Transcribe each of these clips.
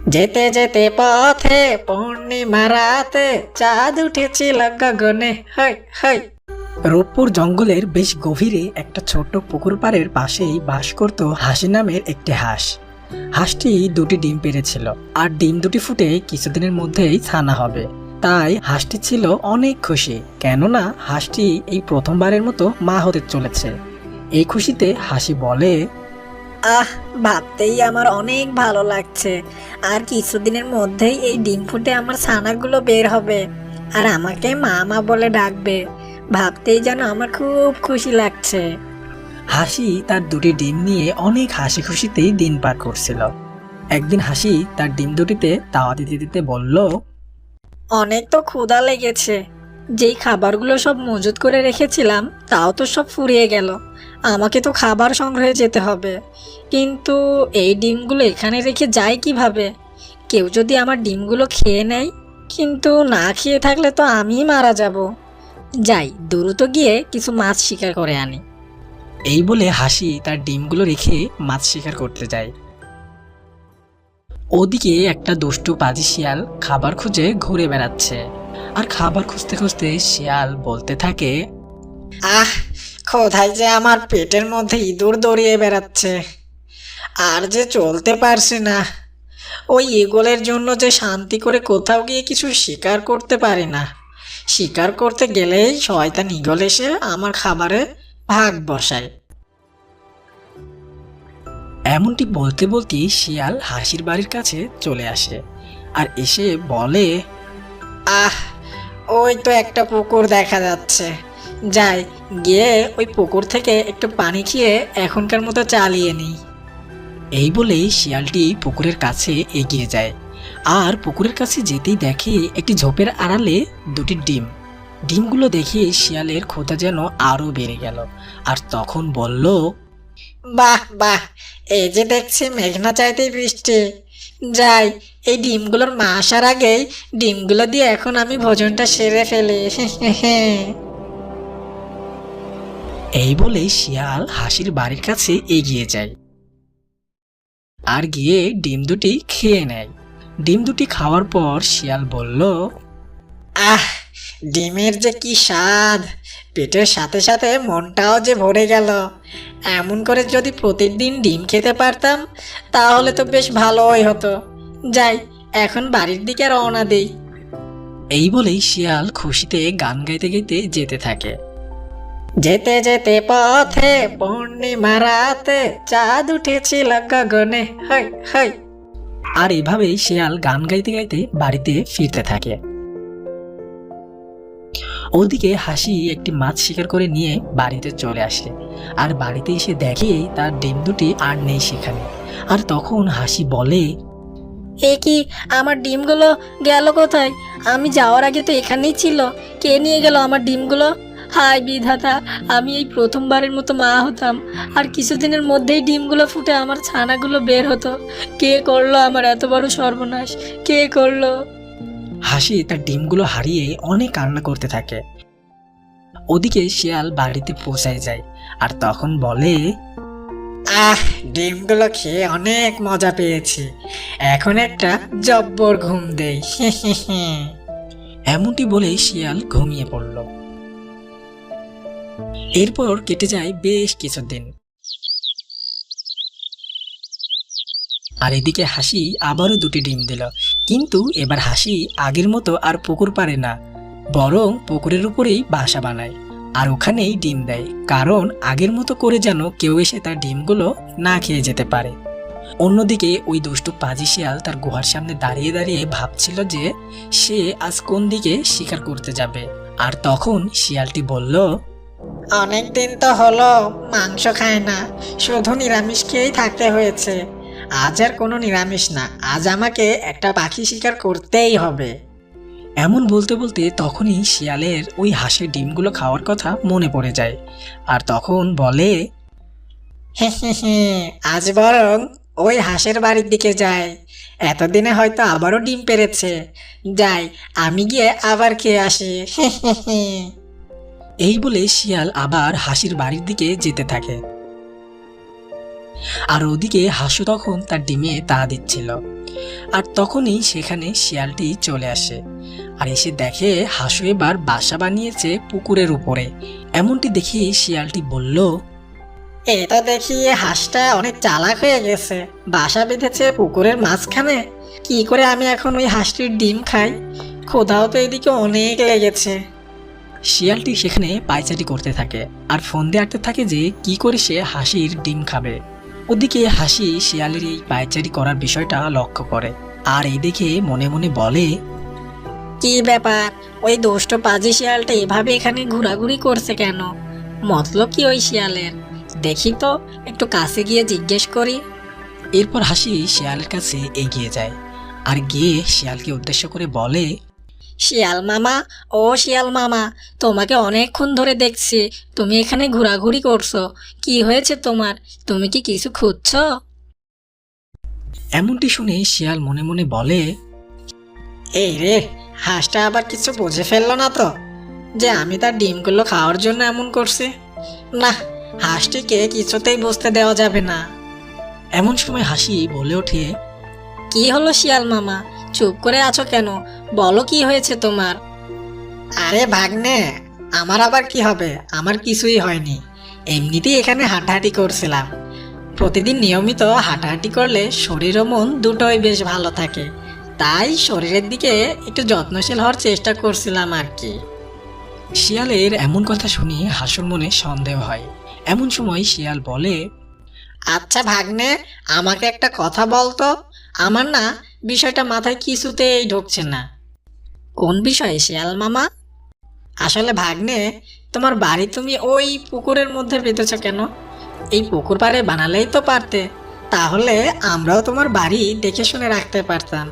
যেতে যেতে পথে পূর্ণিমা রাতে চাঁদ উঠেছিল গগনে, হাই হাই। রূপপুর জঙ্গলের বেশ গভীরে একটা ছোট্ট পুকুর পাড়ের পাশেই বাস করত হাসি নামের একটি হাঁস। হাঁসটি দুটি ডিম পেড়েছিল, আর ডিম দুটি ফুটে কিছুদিনের মধ্যেই ছানা হবে। তাই হাঁসটি ছিল অনেক খুশি, কেননা হাঁসটি এই প্রথমবারের মতো মা হতে চলেছে। এই খুশিতে হাসি বলে, আহ, ভাবতেই আমার অনেক ভালো লাগছে। আর কিছুদিনের মধ্যেই এই ডিম ফুটে আমার ছানাগুলো বের হবে, আর আমাকে মা মা বলে ডাকবে। ভাবতেই যেন আমার খুব খুশি লাগছে। হাসি তার দুটি ডিম নিয়ে অনেক হাসি খুশিতেই দিন পার করছিল। একদিন হাসি তার ডিম দুটিতে তাওয়া দিতে দিতে বলল, অনেক তো ক্ষুধা লেগেছে। যেই খাবারগুলো সব মজুত করে রেখেছিলাম তাও তো সব ফুরিয়ে গেল। আমাকে তো খাবার সংগ্রহে যেতে হবে, কিন্তু এই ডিমগুলো এখানে রেখে যায় কিভাবে? কেউ যদি আমার ডিমগুলো খেয়ে নেয়, কিন্তু না খেয়ে থাকলে তো আমিই মারা যাব। যাই, দ্রুত গিয়ে কিছু মাছ শিকার করে আনি। এই বলে হাসি তার ডিমগুলো রেখে মাছ শিকার করতে যায়। ওদিকে একটা দুষ্টু পাজি শিয়াল খাবার খুঁজে ঘুরে বেড়াচ্ছে। আর খাবার খুঁজতে খুঁজতে শিয়াল বলতে থাকে, আহ, কোথায় যে আমার পেটের মধ্যে ইঁদুর দৌড়িয়ে বেড়াচ্ছে, আর যে চলতে পারছি না। ওই ঈগলের জন্য যে শান্তি করে কোথাও গিয়ে কিছু শিকার করতে পারি না। শিকার করতে গেলেই শয়তান ঈগল এসে আমার খাবারে ভাগ বসায়। এমনটি বলতে বলতে শিয়াল হাসির বাড়ির কাছে চলে আসে, আর এসে বলে, আহ, ওই তো একটা পুকুর দেখা যাচ্ছে। যাই, গিয়ে ওই পুকুর থেকে একটু পানি খেয়ে এখনকার মতো চালিয়ে নিই। এই বলেই শিয়ালটি পুকুরের কাছে এগিয়ে যায়। আর পুকুরের কাছে যেতেই দেখে একটি ঝোপের আড়ালে দুটি ডিম। ডিমগুলো দেখে শিয়ালের ক্ষুধা যেন আরো বেড়ে গেল, আর তখন বলল, বাহ বাহ, এই যে দেখছি মেঘনা চাইতেই বৃষ্টি। যাই, এই ডিমগুলোর মা আসার আগেই ডিমগুলো দিয়ে এখন আমি ভোজনটা সেরে ফেলি। এই বলে শিয়াল হাসির বাড়ির কাছে এগিয়ে যায়, আর গিয়ে ডিম দুটি খেয়ে নেয়। ডিম দুটি খাওয়ার পর শিয়াল বলল, আহ, ডিমের যে কি স্বাদ! পেটের সাথে সাথে মনটাও যে ভরে গেল। এমন করে যদি প্রতিদিন ডিম খেতে পারতাম তাহলে তো বেশ ভালোই হতো। যাই, এখন বাড়ির দিকে রওনা দেই। এই বলেই শিয়াল খুশিতে গান গাইতে গাইতে যেতে থাকে। যেতে যেতে পথে পূর্ণিমা রাতে চাঁদ উঠেছিল গগনে, হাই হাই। আর এভাবেই শিয়াল গান গাইতে গাইতে বাড়িতে ফিরতে থাকে। ওদিকে হাসি একটি মাছ শিকার করে নিয়ে বাড়িতে চলে আসে, আর বাড়িতে এসে দেখে তার ডিম দুটি আর নেই সেখানে। আর তখন হাসি বলে, এ কি, আমার ডিমগুলো গেল কোথায়? আমি যাওয়ার আগে তো এখানেই ছিল। কে নিয়ে গেল আমার ডিমগুলো? হায় বিধাতা, আমি এই প্রথমবারের মতো মা হতাম, আর কিছুদিনের মধ্যেই ডিমগুলো ফুটে আমার ছানাগুলো বের হতো। কে করলো আমার এত বড় সর্বনাশ? কে করলো? হাসি তার ডিমগুলো হারিয়ে অনেক কান্না করতে থাকে। ওদিকে শিয়াল বাড়িতে পৌঁছায় যায়, আর তখন বলে, আহ, ডিমগুলো খেয়ে অনেক মজা পেয়েছি। এখন একটা জব্বর ঘুম দেই। এমনটি বলে শিয়াল ঘুমিয়ে পড়ল। এরপর কেটে যায় বেশ কিছুদিন। আর এদিকে হাসি আবারও দুটি ডিম দিল, কিন্তু এবার হাসি আগের মতো আর পুকুর পারে না, বরং পুকুরের উপরেই বাসা বানায়, আর ওখানেই ডিম দেয়, কারণ আগের মতো করে যেন কেউ এসে তার ডিমগুলো না খেয়ে যেতে পারে। অন্যদিকে ওই দুষ্টু পাজি শিয়াল তার গুহার সামনে দাঁড়িয়ে দাঁড়িয়ে ভাবছিল যে সে আজ কোন দিকে শিকার করতে যাবে। আর তখন শিয়ালটি বলল, অনেক দিন তো হলো মাংস খায় না, শুধু নিরামিষ খেয়েই থাকতে হয়েছে। আজ আর কোনো নিরামিষ না, আজ আমাকে একটা পাখি শিকার করতেই হবে। এমন বলতে বলতে তখনই শিয়ালের ওই হাঁসের ডিমগুলো খাওয়ার কথা মনে পড়ে যায়, আর তখন বলে, আজ বরং ওই হাঁসের বাড়ির দিকে যাই। এতদিনে হয়তো আবারও ডিম পেড়েছে। যাই, আমি গিয়ে আবার খেয়ে আসি। এই বলে শিয়াল আবার হাসির বাড়ির দিকে যেতে থাকে। আর ওদিকে হাসু তখন তার ডিমে তা দিচ্ছিল। আর তখনই সেখানে শিয়ালটি চলে আসে আর এসে দেখে হাসু এবার বাসা বানিয়েছে পুকুরের উপরে। এমনটি দেখে শিয়ালটি বলল, এটা দেখি হাঁসটা অনেক চালাক হয়ে গেছে, বাসা বেঁধেছে পুকুরের মাঝখানে। কি করে আমি এখন ওই হাঁসটির ডিম খাই? ক্ষুধাও তো এদিকে অনেক লেগেছে। শিয়ালটি সেখানে পায়চারি করতে থাকে আর ফোন দিয়ে আটতে থাকে যে কি করে সে হাসির ডিম খাবে। ওদিকে হাসি শিয়ালের এই পায়চারি করার বিষয়টা লক্ষ্য করে আর এই দেখে মনে মনে বলে, কি ব্যাপার, ওই দুষ্ট পাজি শিয়ালটা এভাবে এখানে ঘোরাঘুরি করছে কেন? মতলব কি ওই শিয়ালের? দেখি তো, একটু কাছে গিয়ে জিজ্ঞেস করি। এরপর হাসি শিয়ালের কাছে এগিয়ে যায় আর গিয়ে শিয়ালকে উদ্দেশ্য করে বলে, শিয়াল মামা, ও শিয়াল মামা, তোমাকে অনেকক্ষণ ধরে দেখছি তুমি এখানে ঘোরাঘুরি করছো। কি হয়েছে তোমার? তুমি কি কিছু খুঁজছো? এমনটি শুনে শিয়াল মনে মনে বলে, এই রে, হাঁসটা আবার কিছু বুঝে ফেললো না তো যে আমি তার ডিমগুলো খাওয়ার জন্য এমন করছি? না, হাঁসটিকে কিছুতেই বুঝতে দেওয়া যাবে না। এমন সময় হাসি বলে ওঠে, কি হলো শিয়াল মামা, চুপ করে আছো কেন? বলো কি হয়েছে তোমার? আরে ভাগ্নে, আমার আবার কি হবে? আমার কিছুই হয়নি, এমনিতেই এখানে হাঁটাহাঁটি করছিলাম। প্রতিদিন নিয়মিত হাঁটাহাঁটি করলে শরীর ও মন দুটোই বেশ ভালো থাকে, তাই শরীরের দিকে একটু যত্নশীল হওয়ার চেষ্টা করছিলাম আর কি। শিয়ালের এমন কথা শুনে হাসুর মনে সন্দেহ হয়। এমন সময় শিয়াল বলে, আচ্ছা ভাগ্নে, আমাকে একটা কথা বলতো, আমার না বিষয়টা মাথায় কিছুতেই ঢুকছে না। কোন বিষয়ে শিয়াল মামা? আসলে ভাগ্নে, তোমার বাড়ি তুমি ওই পুকুরের মধ্যে বেঁধেছ কেন? এই পুকুর পাড়ে বানালেই তো পারতে, তাহলে আমরাও তোমার বাড়ি দেখে শুনে রাখতে পারতাম।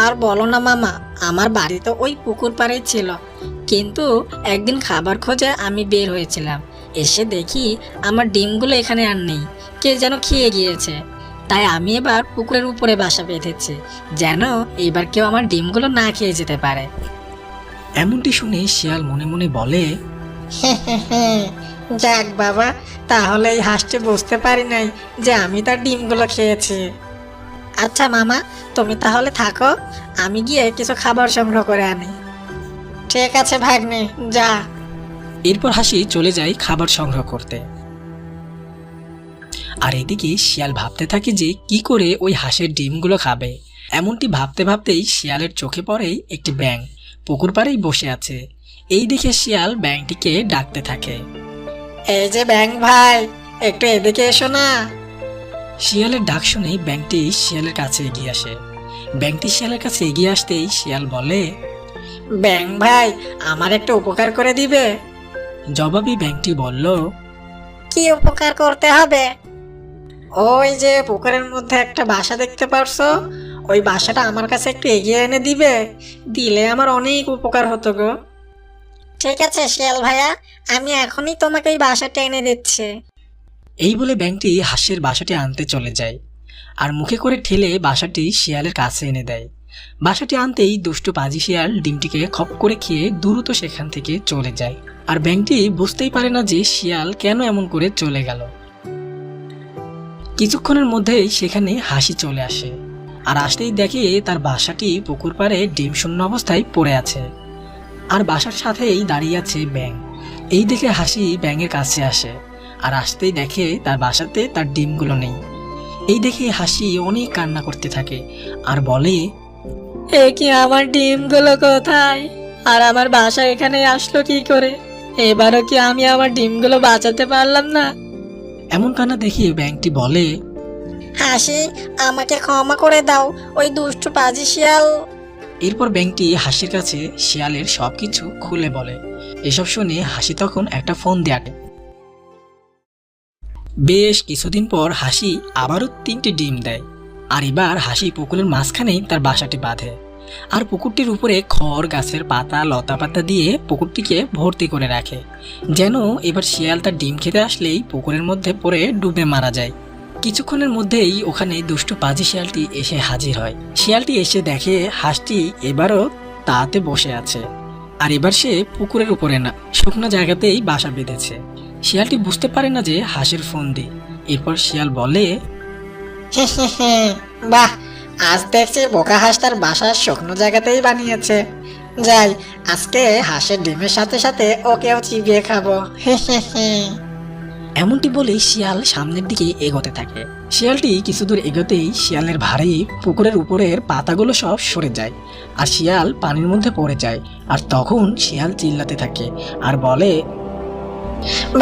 আর বলো না মামা, আমার বাড়ি তো ওই পুকুর পাড়েই ছিল, কিন্তু একদিন খাবার খোঁজে আমি বের হয়েছিলাম, এসে দেখি আমার ডিমগুলো এখানে আর নেই, কে যেন খেয়ে গিয়েছে। তাই আমি এবার পুকুরের উপরে বাসা বেঁধেছি, যেন এবার কেউ আমার ডিমগুলো না খেয়ে যেতে পারে। এমনটি শুনে শিয়াল মনে মনে বলে, যাক বাবা, তাহলে এই হাঁসটি বুঝতে পারি নাই যে আমি তার ডিমগুলো খেয়েছি। আচ্ছা মামা, তুমি তাহলে থাকো, আমি গিয়ে কিছু খাবার সংগ্রহ করে আনি। ঠিক আছে ভাগ্নে, যা। এরপর হাসি চলে যায় খাবার সংগ্রহ করতে। আর এদিকে শিয়াল ভাবতে থাকে যে কি করে ওই হাঁসের ডিমগুলো খাবে। এমনটি ভাবতে ভাবতেই শিয়ালের চোখে পড়ে একটি ব্যাঙ পুকুর পাড়েই বসে আছে। এই দেখে শিয়াল ব্যাঙটিকে ডাকতে থাকে, এই যে ব্যাঙ ভাই, একটু এদিকে এসো না। শিয়ালের ডাক শুনে ব্যাঙটি শিয়ালের কাছে এগিয়ে আসে। ব্যাঙটি শিয়ালের কাছে এগিয়ে আসতেই শিয়াল বলে, ব্যাঙ ভাই, আমার একটা উপকার করে দিবে? জবাবি ব্যাঙটি বলল, কি উপকার করতে হবে? ওই যে পুকুরের মধ্যে একটা বাসা দেখতে পারছো, ওই বাসাটা আমার কাছে একটু এগিয়ে এনে দিবে? দিলে আমার অনেক উপকার হতো গো। ঠিক আছে শিয়াল ভাইয়া, আমি এখনই তোমাকে ওই বাসাটা এনে দিচ্ছি। এই বলে ব্যাঙটি হাঁসের বাসাটি আনতে চলে যায় আর মুখে করে ঠেলে বাসাটি শিয়ালের কাছে এনে দেয়। বাসাটি আনতেই দুষ্টু পাজি শিয়াল ডিমটিকে খপ করে খেয়ে দ্রুত সেখান থেকে চলে যায়। আর ব্যাঙটি বুঝতেই পারে না যে শিয়াল কেন এমন করে চলে গেল। কিছুক্ষণের মধ্যেই সেখানে হাসি চলে আসে আর আসতেই দেখে তার বাসাটি পুকুর পাড়ে ডিম শূন্য অবস্থায় পড়ে আছে আর বাসার সাথেই দাঁড়িয়ে আছে ব্যাঙ। এই দেখে হাসি ব্যাঙের কাছে আসে আর আসতেই দেখে তার বাসাতে তার ডিমগুলো নেই। এই দেখে হাসি অনেক কান্না করতে থাকে আর বলে, এ কি, আমার ডিমগুলো কোথায়? আর আমার বাসা এখানে আসলো কি করে? এবারও কি আমি আমার ডিমগুলো বাঁচাতে পারলাম না? এমন কান্না দেখে ব্যাঙটি বলে, হাসি, আমাকে ক্ষমা করে দাও, ওই দুষ্টু পাজি শিয়াল। এরপর ব্যাঙটি হাসির কাছে শিয়ালের সবকিছু খুলে বলে। এসব শুনে হাসি তখন একটা ফোন দেয়। বেশ কিছুদিন পর হাসি আবারও 3টি ডিম দেয় আর এবার হাসি পুকুরের মাঝখানেই তার বাসাটি বাঁধে আর পুকুরটির উপরে খড়, গাছের পাতা, লতা পাতা দিয়ে পুকুরটিকে ভর্তি করে রাখে, যেন এবার শিয়াল তার ডিম খেতে আসলেই পুকুরের মধ্যে পড়ে ডুবে মারা যায়। কিছুক্ষণের মধ্যেই ওখানে দুষ্টু পাজি শিয়ালটি এসে হাজির হয়। শিয়ালটি এসে দেখে হাঁসটি এবারও তাতে বসে আছে আর এবার সে পুকুরের উপরে না, শুকনো জায়গাতেই বাসা বেঁধেছে। শিয়ালটি বুঝতে পারে না যে হাঁসের ফন্দি। এরপর শিয়াল বলে, বাহ, আজ দেখছি বোকা হাঁস তার বাসার শুকনো জায়গাতেই বানিয়েছে। যাই, আজকে হাঁসের ডিমের সাথে সাথে ওকেও চিবিয়ে খাবো। হে হে হে। এমনটি বলেই শিয়াল সামনের দিকে এগোতে থাকে। শিয়ালটি কিছু দূর এগোতেই শিয়ালের ভারী পুকুরের উপরের পাতাগুলো সব সরে যায় আর শিয়াল পানির মধ্যে পড়ে যায়। আর তখন শিয়াল চিল্লাতে থাকে আর বলে,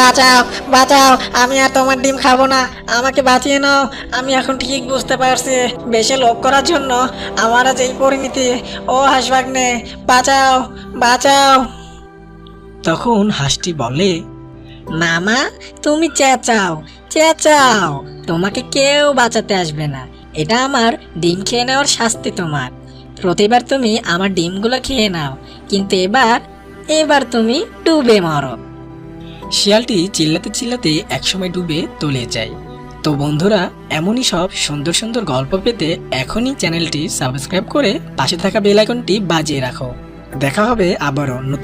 বাঁচাও বাঁচাও, আমি আর তোমার ডিম খাবো না, আমাকে বাঁচিয়ে নাও। আমি এখন ঠিক বুঝতে পারছি বেশি লোভ করার জন্য আমার আজ এই পরিণতি। ও হাঁসবাগনে, বাঁচাও বাঁচাও। তখন হাঁসটি বলে, মামা তুমি চেঁচাও চেঁচাও, তোমাকে কেউ বাঁচাতে আসবে না। এটা আমার ডিম খেয়ে নেওয়ার শাস্তি তোমার। প্রতিবার তুমি আমার ডিমগুলো খেয়ে নাও, কিন্তু এবার তুমি ডুবে মরো। শিয়ালটি চিল্লাতে চিল্লাতে একসময় ডুবে তলিয়ে যায়। তো বন্ধুরা, এমনই সব সুন্দর সুন্দর গল্প পেতে এখনই চ্যানেলটি সাবস্ক্রাইব করে পাশে থাকা বেল আইকনটি বাজিয়ে রাখো। দেখা হবে আবারও।